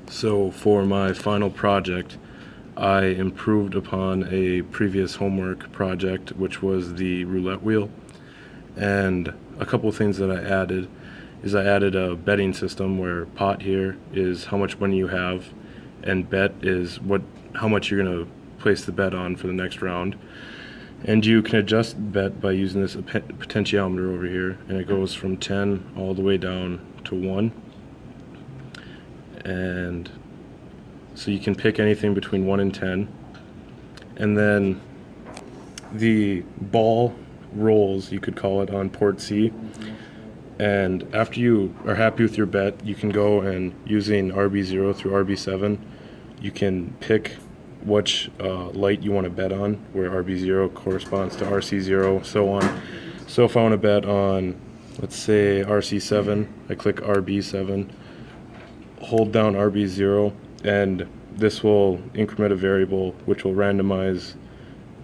So for my final project, I improved upon a previous homework project, which was the roulette wheel. And a couple of things that I added is I added a betting system where pot here is how much money you have, and bet is how much you're gonna place the bet on for the next round. And you can adjust bet by using this potentiometer over here, and it goes from 10 all the way down to 1. And so you can pick anything between 1 and 10. And then the ball rolls, you could call it, on port C. And after you are happy with your bet, you can go and, using RB0 through RB7, you can pick which light you want to bet on, where RB0 corresponds to RC0, so on. So if I want to bet on, let's say, RC7, I click RB7, hold down RB0, and this will increment a variable which will randomize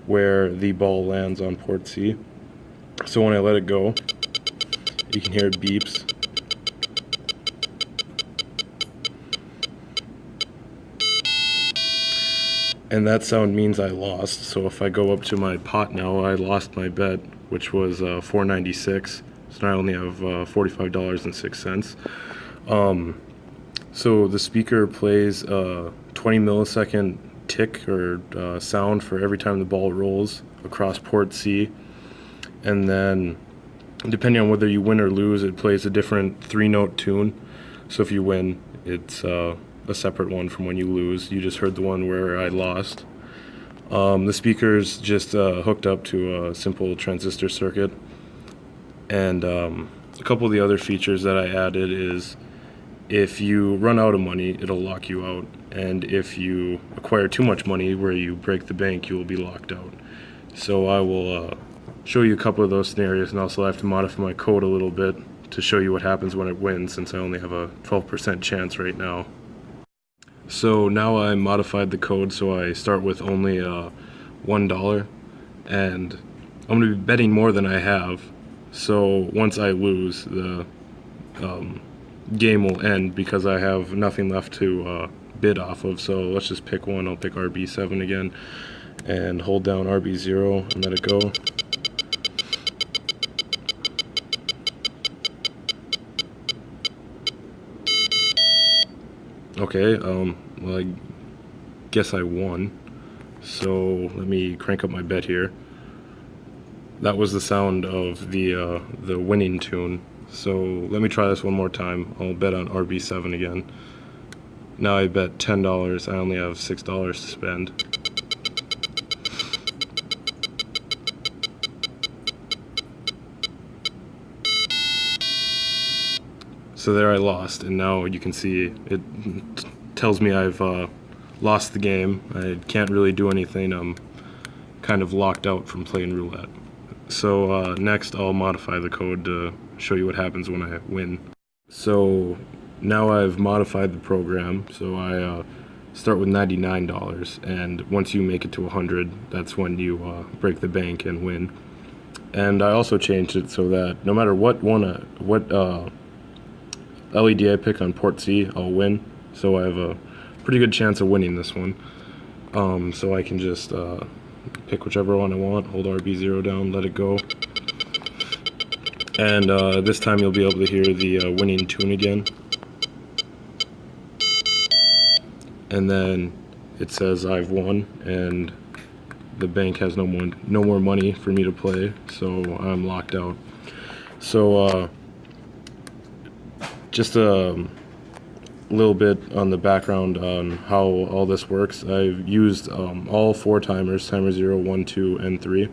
where the ball lands on port C. So when I let it go, you can hear it beeps. And that sound means I lost. So if I go up to my pot now, I lost my bet, which was $4.96. So now I only have $45.06. So the speaker plays a 20 millisecond tick or sound for every time the ball rolls across port C. And then depending on whether you win or lose, it plays a different 3-note tune. So if you win, it's a separate one from when you lose. You just heard the one where I lost. The speaker's just hooked up to a simple transistor circuit. And a couple of the other features that I added is if you run out of money, it'll lock you out. And if you acquire too much money where you break the bank, you will be locked out. So I will show you a couple of those scenarios, and also I have to modify my code a little bit to show you what happens when it wins, since I only have a 12% chance right now. So now I modified the code so I start with only $1, and I'm going to be betting more than I have. So once I lose, the game will end because I have nothing left to bid off of. So let's just pick one. I'll pick RB7 again and hold down RB0 and let it go. Okay, well, I guess I won. So let me crank up my bet here. That was the sound of the winning tune. So let me try this one more time. I'll bet on RB7 again. Now I bet $10. I only have $6 to spend. So there I lost, and now you can see it tells me I've lost the game. I can't really do anything. I'm kind of locked out from playing roulette. So next I'll modify the code to show you what happens when I win. So now I've modified the program, so I start with $99, and once you make it to 100, that's when you break the bank and win. And I also changed it so that no matter what LED I pick on port C, I'll win. So I have a pretty good chance of winning this one. So I can just pick whichever one I want, hold RB0 down, let it go. And this time you'll be able to hear the winning tune again. And then it says I've won, and the bank has no more money for me to play, so I'm locked out. So just a little bit on the background on how all this works. I've used all 4 timers, timer 0, 1, 2, and 3.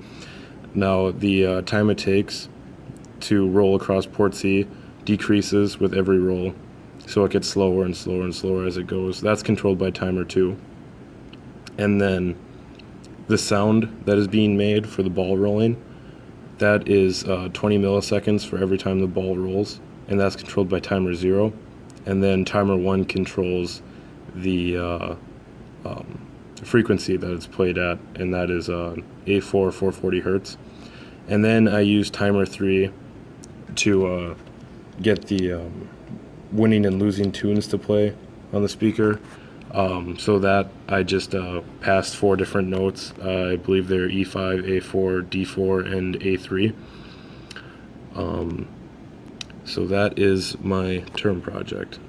Now the time it takes to roll across port C decreases with every roll, so it gets slower and slower and slower as it goes. That's controlled by timer 2. And then the sound that is being made for the ball rolling, that is 20 milliseconds for every time the ball rolls, and that's controlled by timer 0. And then timer 1 controls the frequency that it's played at, and that is A4 440 hertz. And then I use timer 3 to get the winning and losing tunes to play. on the speaker. So that I just passed 4 different notes. I believe they're E5, A4, D4, and A3. So that is my term project.